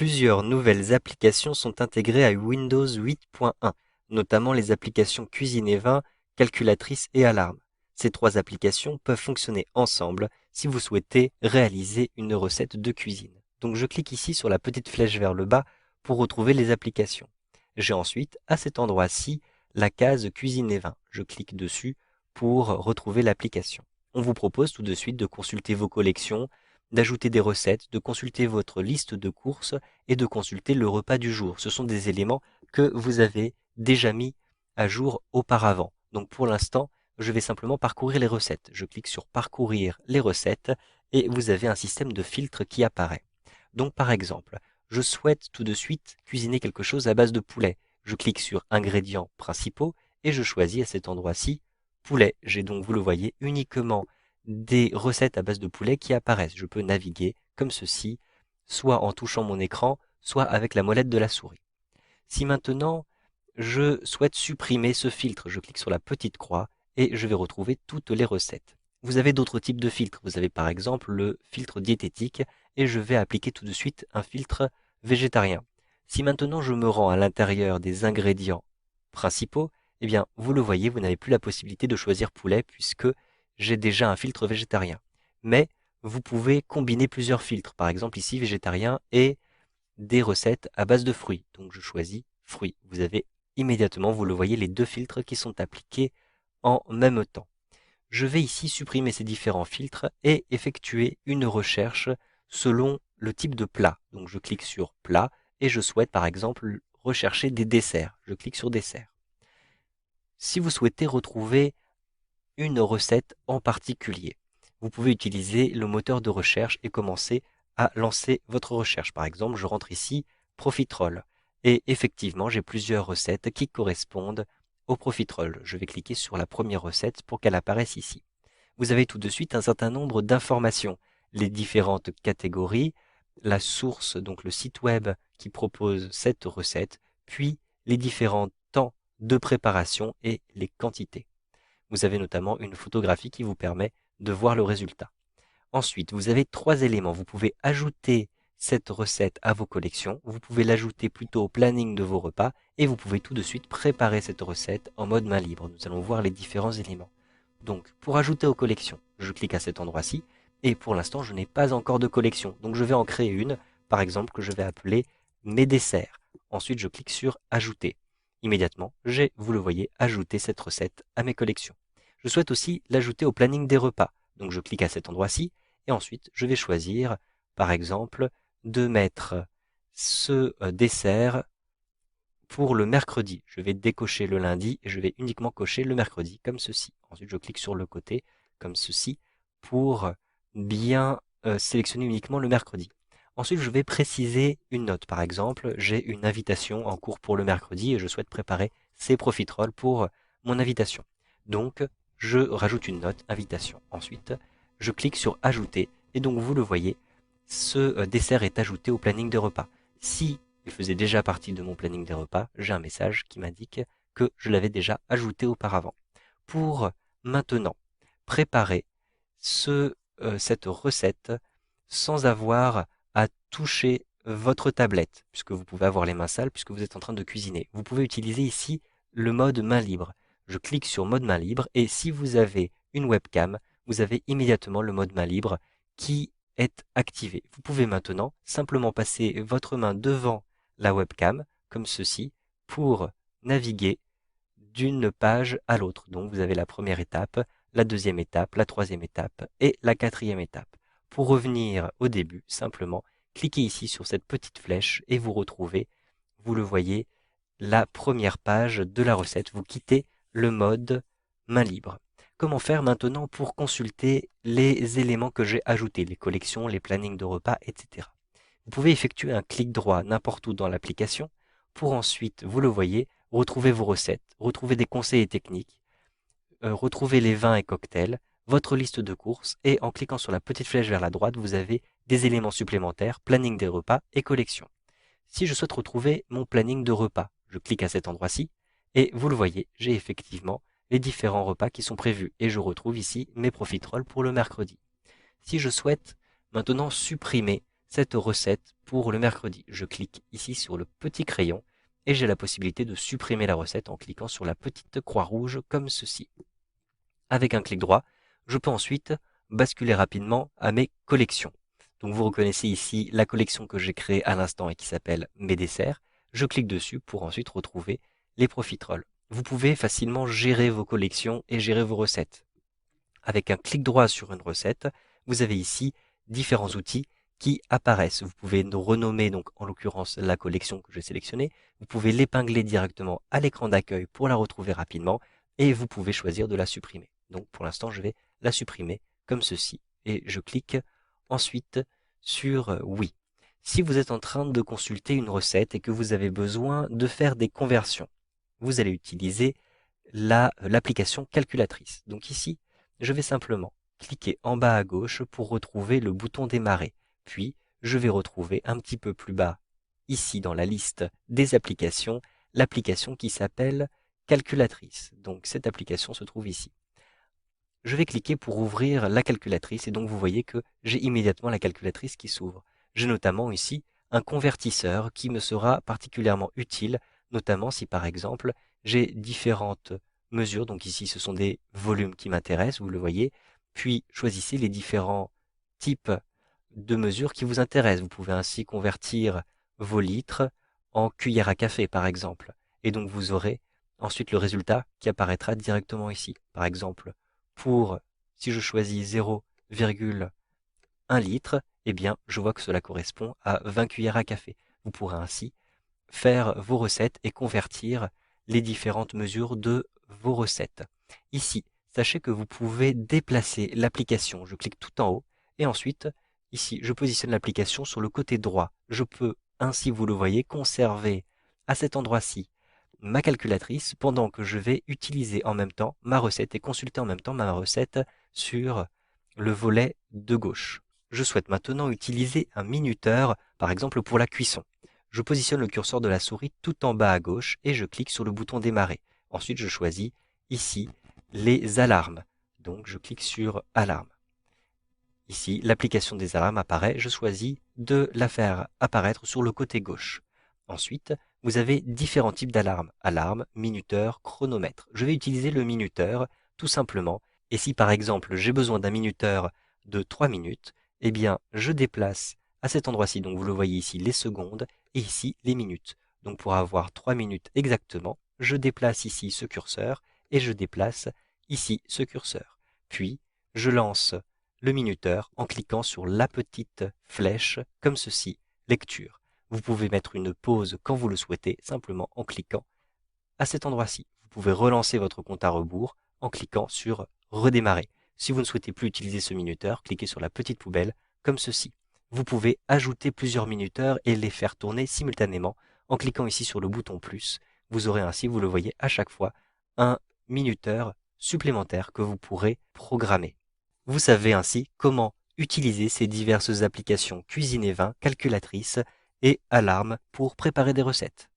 Plusieurs nouvelles applications sont intégrées à Windows 8.1, notamment les applications Cuisine et Vin, Calculatrice et Alarme. Ces trois applications peuvent fonctionner ensemble si vous souhaitez réaliser une recette de cuisine. Donc je clique ici sur la petite flèche vers le bas pour retrouver les applications. J'ai ensuite, à cet endroit-ci, la case Cuisine et Vin. Je clique dessus pour retrouver l'application. On vous propose tout de suite de consulter vos collections, d'ajouter des recettes, de consulter votre liste de courses et de consulter le repas du jour. Ce sont des éléments que vous avez déjà mis à jour auparavant. Donc pour l'instant, je vais simplement parcourir les recettes. Je clique sur parcourir les recettes et vous avez un système de filtre qui apparaît. Donc par exemple, je souhaite tout de suite cuisiner quelque chose à base de poulet. Je clique sur ingrédients principaux et je choisis à cet endroit-ci poulet. J'ai donc, vous le voyez, uniquement des recettes à base de poulet qui apparaissent. Je peux naviguer comme ceci, soit en touchant mon écran, soit avec la molette de la souris. Si maintenant je souhaite supprimer ce filtre, je clique sur la petite croix et je vais retrouver toutes les recettes. Vous avez d'autres types de filtres. Vous avez par exemple le filtre diététique et je vais appliquer tout de suite un filtre végétarien. Si maintenant je me rends à l'intérieur des ingrédients principaux, eh bien vous le voyez, vous n'avez plus la possibilité de choisir poulet puisque j'ai déjà un filtre végétarien. Mais vous pouvez combiner plusieurs filtres, par exemple ici végétarien et des recettes à base de fruits. Donc je choisis fruits. Vous avez immédiatement, vous le voyez, les deux filtres qui sont appliqués en même temps. Je vais ici supprimer ces différents filtres et effectuer une recherche selon le type de plat. Donc je clique sur plat et je souhaite par exemple rechercher des desserts. Je clique sur dessert. Si vous souhaitez retrouver une recette en particulier, vous pouvez utiliser le moteur de recherche et commencer à lancer votre recherche. Par exemple, je rentre ici profiterole et effectivement, j'ai plusieurs recettes qui correspondent au profiterole. Je vais cliquer sur la première recette pour qu'elle apparaisse ici. Vous avez tout de suite un certain nombre d'informations, les différentes catégories, la source, donc le site web qui propose cette recette, puis les différents temps de préparation et les quantités. Vous avez notamment une photographie qui vous permet de voir le résultat. Ensuite, vous avez trois éléments. Vous pouvez ajouter cette recette à vos collections, vous pouvez l'ajouter plutôt au planning de vos repas et vous pouvez tout de suite préparer cette recette en mode main libre. Nous allons voir les différents éléments. Donc, pour ajouter aux collections, je clique à cet endroit-ci et pour l'instant, je n'ai pas encore de collection. Donc, je vais en créer une, par exemple, que je vais appeler mes desserts. Ensuite, je clique sur ajouter. Immédiatement, j'ai, vous le voyez, ajouté cette recette à mes collections. Je souhaite aussi l'ajouter au planning des repas. Donc, je clique à cet endroit-ci et ensuite, je vais choisir, par exemple, de mettre ce dessert pour le mercredi. Je vais décocher le lundi et je vais uniquement cocher le mercredi, comme ceci. Ensuite, je clique sur le côté, comme ceci, pour bien sélectionner uniquement le mercredi. Ensuite, je vais préciser une note. Par exemple, j'ai une invitation en cours pour le mercredi et je souhaite préparer ces profiteroles pour mon invitation. Donc, je rajoute une note, invitation. Ensuite, je clique sur ajouter et donc vous le voyez, ce dessert est ajouté au planning de repas. Si il faisait déjà partie de mon planning des repas, j'ai un message qui m'indique que je l'avais déjà ajouté auparavant. Pour maintenant préparer cette recette sans avoir à toucher votre tablette, puisque vous pouvez avoir les mains sales, puisque vous êtes en train de cuisiner. Vous pouvez utiliser ici le mode main libre. Je clique sur mode main libre et si vous avez une webcam, vous avez immédiatement le mode main libre qui est activé. Vous pouvez maintenant simplement passer votre main devant la webcam, comme ceci, pour naviguer d'une page à l'autre. Donc vous avez la première étape, la deuxième étape, la troisième étape et la quatrième étape. Pour revenir au début, simplement, cliquez ici sur cette petite flèche et vous retrouvez, vous le voyez, la première page de la recette. Vous quittez le mode main libre. Comment faire maintenant pour consulter les éléments que j'ai ajoutés, les collections, les plannings de repas, etc. Vous pouvez effectuer un clic droit n'importe où dans l'application pour ensuite, vous le voyez, retrouver vos recettes, retrouver des conseils techniques, retrouver les vins et cocktails, votre liste de courses et en cliquant sur la petite flèche vers la droite, vous avez des éléments supplémentaires, planning des repas et collection. Si je souhaite retrouver mon planning de repas, je clique à cet endroit-ci et vous le voyez, j'ai effectivement les différents repas qui sont prévus et je retrouve ici mes profiteroles pour le mercredi. Si je souhaite maintenant supprimer cette recette pour le mercredi. Je clique ici sur le petit crayon et j'ai la possibilité de supprimer la recette en cliquant sur la petite croix rouge comme ceci. Avec un clic droit, je peux ensuite basculer rapidement à mes collections. Donc vous reconnaissez ici la collection que j'ai créée à l'instant et qui s'appelle Mes desserts. Je clique dessus pour ensuite retrouver les profiteroles. Vous pouvez facilement gérer vos collections et gérer vos recettes. Avec un clic droit sur une recette, vous avez ici différents outils qui apparaissent. Vous pouvez renommer, donc en l'occurrence la collection que j'ai sélectionnée. Vous pouvez l'épingler directement à l'écran d'accueil pour la retrouver rapidement et vous pouvez choisir de la supprimer. Donc pour l'instant, je vais la supprimer comme ceci et je clique ensuite sur oui. Si vous êtes en train de consulter une recette et que vous avez besoin de faire des conversions, vous allez utiliser l'application calculatrice. Donc ici, je vais simplement cliquer en bas à gauche pour retrouver le bouton démarrer. Puis, je vais retrouver un petit peu plus bas, ici dans la liste des applications, l'application qui s'appelle calculatrice. Donc cette application se trouve ici. Je vais cliquer pour ouvrir la calculatrice et donc vous voyez que j'ai immédiatement la calculatrice qui s'ouvre. J'ai notamment ici un convertisseur qui me sera particulièrement utile, notamment si par exemple j'ai différentes mesures. Donc ici ce sont des volumes qui m'intéressent, vous le voyez. Puis choisissez les différents types de mesures qui vous intéressent. Vous pouvez ainsi convertir vos litres en cuillère à café par exemple. Et donc vous aurez ensuite le résultat qui apparaîtra directement ici. Par exemple, si je choisis 0,1 litre, eh bien, je vois que cela correspond à 20 cuillères à café. Vous pourrez ainsi faire vos recettes et convertir les différentes mesures de vos recettes. Ici, sachez que vous pouvez déplacer l'application. Je clique tout en haut et ensuite, ici, je positionne l'application sur le côté droit. Je peux ainsi, vous le voyez, conserver à cet endroit-ci ma calculatrice pendant que je vais utiliser en même temps ma recette et consulter en même temps ma recette sur le volet de gauche. Je souhaite maintenant utiliser un minuteur, par exemple pour la cuisson. Je positionne le curseur de la souris tout en bas à gauche et je clique sur le bouton démarrer. Ensuite, je choisis ici les alarmes. Donc, je clique sur alarme. Ici, l'application des alarmes apparaît. Je choisis de la faire apparaître sur le côté gauche. Ensuite, vous avez différents types d'alarmes. Alarme, minuteur, chronomètre. Je vais utiliser le minuteur tout simplement. Et si par exemple j'ai besoin d'un minuteur de 3 minutes, eh bien je déplace à cet endroit-ci, donc vous le voyez ici, les secondes et ici les minutes. Donc pour avoir 3 minutes exactement, je déplace ici ce curseur et je déplace ici ce curseur. Puis je lance le minuteur en cliquant sur la petite flèche comme ceci, lecture. Vous pouvez mettre une pause quand vous le souhaitez, simplement en cliquant à cet endroit-ci. Vous pouvez relancer votre compte à rebours en cliquant sur redémarrer. Si vous ne souhaitez plus utiliser ce minuteur, cliquez sur la petite poubelle comme ceci. Vous pouvez ajouter plusieurs minuteurs et les faire tourner simultanément en cliquant ici sur le bouton plus. Vous aurez ainsi, vous le voyez à chaque fois, un minuteur supplémentaire que vous pourrez programmer. Vous savez ainsi comment utiliser ces diverses applications cuisine et vin, calculatrices et alarmes pour préparer des recettes.